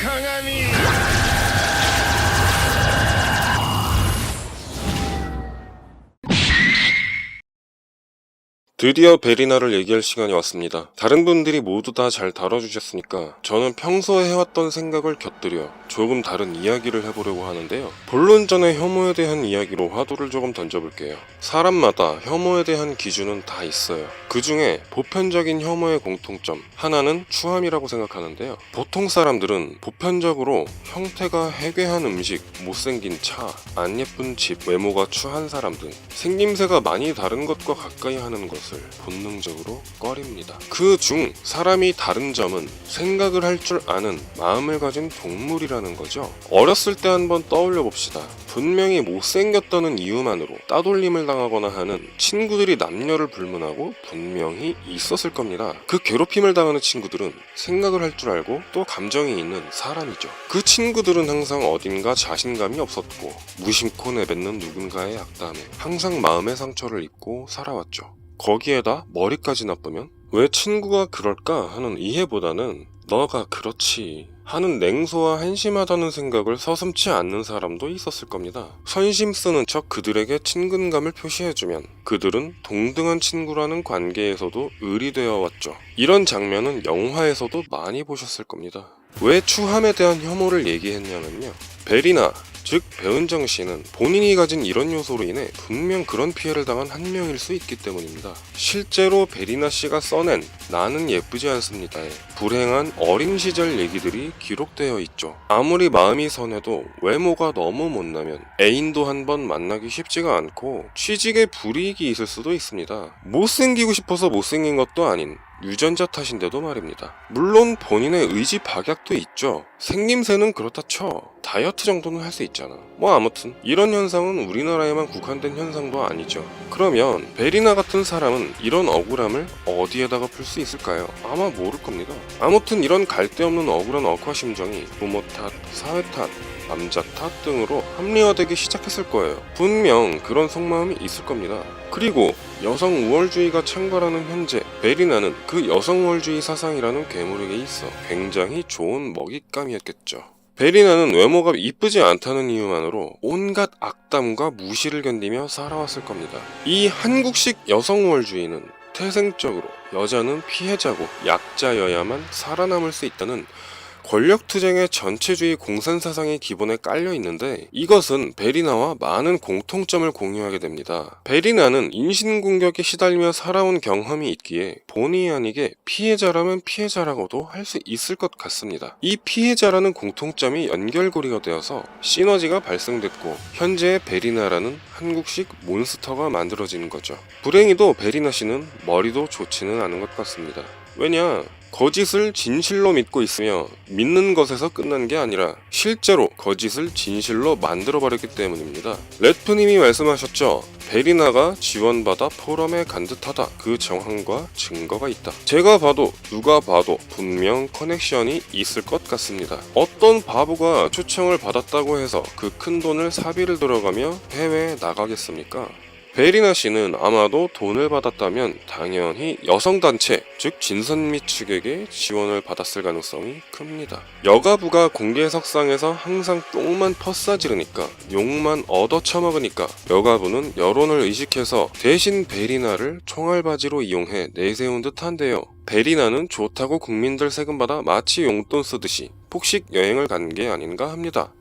鏡。 드디어 베리나를 얘기할 시간이 왔습니다. 다른 분들이 모두 다 잘 다뤄주셨으니까 저는 평소에 해왔던 생각을 곁들여 조금 다른 이야기를 해보려고 하는데요. 본론전의 혐오에 대한 이야기로 화두를 조금 던져볼게요. 사람마다 혐오에 대한 기준은 다 있어요. 그 중에 보편적인 혐오의 공통점 하나는 추함이라고 생각하는데요. 보통 사람들은 보편적으로 형태가 해괴한 음식, 못생긴 차, 안 예쁜 집, 외모가 추한 사람 등 생김새가 많이 다른 것과 가까이 하는 것을 본능적으로 꺼립니다. 그 중 사람이 다른 점은 생각을 할 줄 아는 마음을 가진 동물이라는 거죠. 어렸을 때 한번 떠올려 봅시다. 분명히 못생겼다는 이유만으로 따돌림을 당하거나 하는 친구들이 남녀를 불문하고 분명히 있었을 겁니다. 그 괴롭힘을 당하는 친구들은 생각을 할 줄 알고 또 감정이 있는 사람이죠. 그 친구들은 항상 어딘가 자신감이 없었고 무심코 내뱉는 누군가의 악담에 항상 마음의 상처를 입고 살아왔죠. 거기에다 머리까지 나쁘면 왜 친구가 그럴까 하는 이해보다는 너가 그렇지 하는 냉소와 한심하다는 생각을 서슴지 않는 사람도 있었을 겁니다. 선심 쓰는 척 그들에게 친근감을 표시해주면 그들은 동등한 친구라는 관계에서도 의리되어 왔죠. 이런 장면은 영화에서도 많이 보셨을 겁니다. 왜 추함에 대한 혐오를 얘기했냐면요. 베리나 즉 배은정 씨는 본인이 가진 이런 요소로 인해 분명 그런 피해를 당한 한 명일 수 있기 때문입니다. 실제로 베리나 씨가 써낸 나는 예쁘지 않습니다에 불행한 어린 시절 얘기들이 기록되어 있죠. 아무리 마음이 선해도 외모가 너무 못나면 애인도 한번 만나기 쉽지가 않고 취직에 불이익이 있을 수도 있습니다. 못생기고 싶어서 못생긴 것도 아닌 유전자 탓인데도 말입니다. 물론 본인의 의지 박약도 있죠. 생김새는 그렇다 쳐. 다이어트 정도는 할 수 있잖아. 뭐 아무튼 이런 현상은 우리나라에만 국한된 현상도 아니죠. 그러면 베리나 같은 사람은 이런 억울함을 어디에다가 풀 수 있을까요? 아마 모를 겁니다. 아무튼 이런 갈데없는 억울한 억하심정이 부모 탓, 사회 탓, 남자 탓 등으로 합리화되기 시작했을 거예요. 분명 그런 속마음이 있을 겁니다. 그리고 여성 우월주의가 창궐하는 현재 베리나는 그 여성 우월주의 사상이라는 괴물에게 있어 굉장히 좋은 먹잇감이었겠죠. 베리나는 외모가 이쁘지 않다는 이유만으로 온갖 악담과 무시를 견디며 살아왔을 겁니다. 이 한국식 여성 우월주의는 태생적으로 여자는 피해자고 약자여야만 살아남을 수 있다는 권력투쟁의 전체주의 공산사상이 기본에 깔려 있는데 이것은 베리나와 많은 공통점을 공유하게 됩니다. 베리나는 인신공격에 시달리며 살아온 경험이 있기에 본의 아니게 피해자라면 피해자라고도 할 수 있을 것 같습니다. 이 피해자라는 공통점이 연결고리가 되어서 시너지가 발생됐고 현재의 베리나라는 한국식 몬스터가 만들어지는 거죠. 불행히도 베리나 씨는 머리도 좋지는 않은 것 같습니다. 왜냐? 거짓을 진실로 믿고 있으며 믿는 것에서 끝난 게 아니라 실제로 거짓을 진실로 만들어버렸기 때문입니다. 래프님이 말씀하셨죠. 베리나가 지원받아 포럼에 간 듯하다. 그 정황과 증거가 있다. 제가 봐도 누가 봐도 분명 커넥션이 있을 것 같습니다. 어떤 바보가 초청을 받았다고 해서 그 큰 돈을 사비를 들어가며 해외에 나가겠습니까? 베리나 씨는 아마도 돈을 받았다면 당연히 여성단체, 즉 진선미 측에게 지원을 받았을 가능성이 큽니다. 여가부가 공개석상에서 항상 똥만 퍼싸지르니까 욕만 얻어 처먹으니까 여가부는 여론을 의식해서 대신 베리나를 총알바지로 이용해 내세운 듯한데요. 베리나는 좋다고 국민들 세금 받아 마치 용돈 쓰듯이 폭식 여행을 간 게 아닌가 합니다.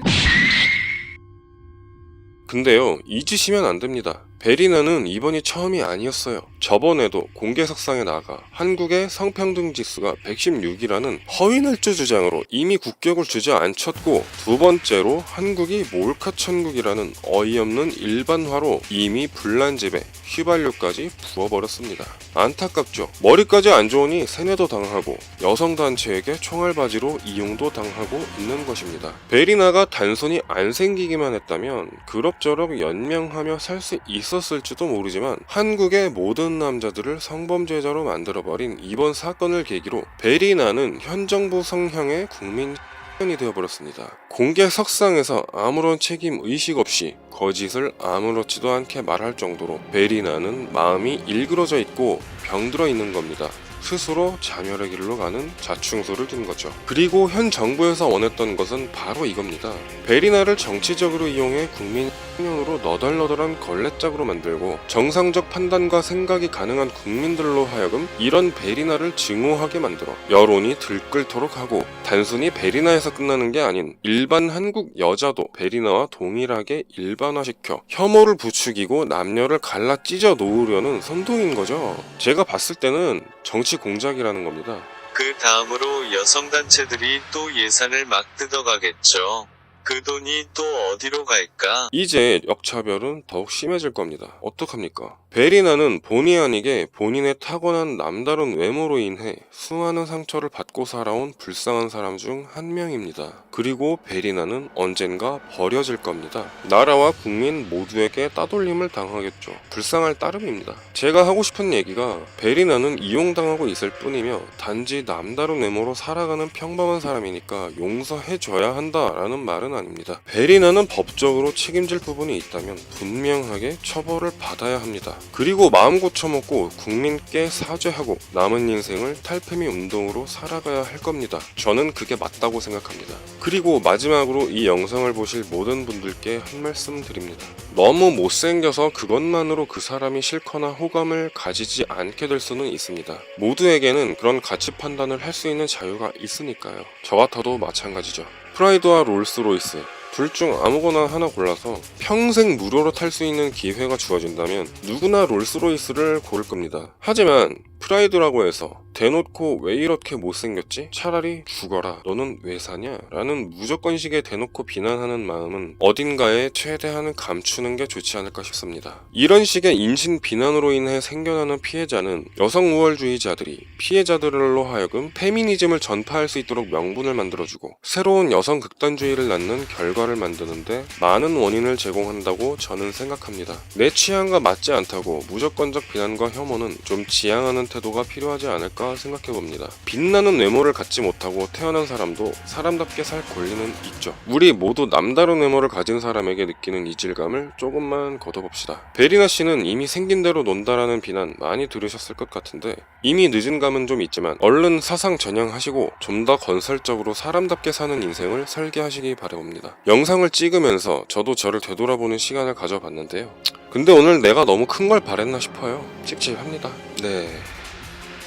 근데요, 잊으시면 안 됩니다. 베리나는 이번이 처음이 아니었어요. 저번에도 공개석상에 나가 한국의 성평등 지수가 116이라는 허위날조 주장으로 이미 국격을 주저앉혔고, 두 번째로 한국이 몰카 천국이라는 어이없는 일반화로 이미 불난집에 휘발유까지 부어버렸습니다. 안타깝죠. 머리까지 안 좋으니 세뇌도 당하고 여성단체에게 총알바지로 이용도 당하고 있는 것입니다. 베리나가 단순히 안 생기기만 했다면 그럭저럭 연명하며 살 수 있었을지도 모르지만 한국의 모든 남자들을 성범죄자로 만들어버린 이번 사건을 계기로 베리나는 현 정부 성향의 국민 이 되어버렸습니다. 공개석상에서 아무런 책임 의식 없이 거짓을 아무렇지도 않게 말할 정도로 베리나는 마음이 일그러져 있고 병들어 있는 겁니다. 스스로 자멸의 길로 가는 자충수를 둔 거죠. 그리고 현 정부에서 원했던 것은 바로 이겁니다. 베리나를 정치적으로 이용해 국민 으로 너덜너덜한 걸레짝으로 만들고 정상적 판단과 생각이 가능한 국민들로 하여금 이런 베리나를 증오하게 만들어 여론이 들끓도록 하고, 단순히 베리나에서 끝나는 게 아닌 일반 한국 여자도 베리나와 동일하게 일반화시켜 혐오를 부추기고 남녀를 갈라 찢어 놓으려는 선동인 거죠. 제가 봤을 때는 정치 공작이라는 겁니다. 그 다음으로 여성단체들이 또 예산을 막 뜯어가겠죠. 그 돈이 또 어디로 갈까? 이제 역차별은 더욱 심해질 겁니다. 어떡합니까? 베리나는 본의 아니게 본인의 타고난 남다른 외모로 인해 수많은 상처를 받고 살아온 불쌍한 사람 중 한 명입니다. 그리고 베리나는 언젠가 버려질 겁니다. 나라와 국민 모두에게 따돌림을 당하겠죠. 불쌍할 따름입니다. 제가 하고 싶은 얘기가, 베리나는 이용당하고 있을 뿐이며 단지 남다른 외모로 살아가는 평범한 사람이니까 용서해줘야 한다라는 말은 아닙니다. 베리나는 법적으로 책임질 부분이 있다면 분명하게 처벌을 받아야 합니다. 그리고 마음 고쳐먹고 국민께 사죄하고 남은 인생을 탈페미 운동으로 살아가야 할 겁니다. 저는 그게 맞다고 생각합니다. 그리고 마지막으로 이 영상을 보실 모든 분들께 한 말씀 드립니다. 너무 못생겨서 그것만으로 그 사람이 싫거나 호감을 가지지 않게 될 수는 있습니다. 모두에게는 그런 가치 판단을 할 수 있는 자유가 있으니까요. 저 같아도 마찬가지죠. 프라이드와 롤스로이스, 둘 중 아무거나 하나 골라서 평생 무료로 탈 수 있는 기회가 주어진다면 누구나 롤스로이스를 고를 겁니다. 하지만 프라이드라고 해서 대놓고 왜 이렇게 못생겼지? 차라리 죽어라. 너는 왜 사냐? 라는 무조건식의 대놓고 비난하는 마음은 어딘가에 최대한은 감추는 게 좋지 않을까 싶습니다. 이런 식의 인신 비난으로 인해 생겨나는 피해자는 여성 우월주의자들이 피해자들로 하여금 페미니즘을 전파할 수 있도록 명분을 만들어주고 새로운 여성 극단주의를 낳는 결과를 만드는데 많은 원인을 제공한다고 저는 생각합니다. 내 취향과 맞지 않다고 무조건적 비난과 혐오는 좀 지양하는 태도가 필요하지 않을까 생각해봅니다. 빛나는 외모를 갖지 못하고 태어난 사람도 사람답게 살 권리는 있죠. 우리 모두 남다른 외모를 가진 사람에게 느끼는 이질감을 조금만 걷어봅시다. 베리나 씨는 이미 생긴 대로 논다라는 비난 많이 들으셨을 것 같은데, 이미 늦은 감은 좀 있지만 얼른 사상 전향하시고 좀 더 건설적으로 사람답게 사는 인생을 설계하시기 바라봅니다. 영상을 찍으면서 저도 저를 되돌아보는 시간을 가져봤는데요. 근데 오늘 내가 너무 큰 걸 바랬나 싶어요. 찝찝합니다. 네.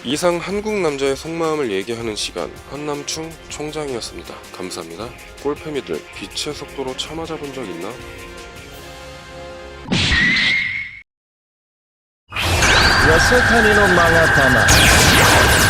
이상 한국 남자의 속마음을 얘기하는 시간, 한남충 총장이었습니다. 감사합니다. 꼴패미들, 빛의 속도로 참아잡은 적 있나? よそ谷の勾玉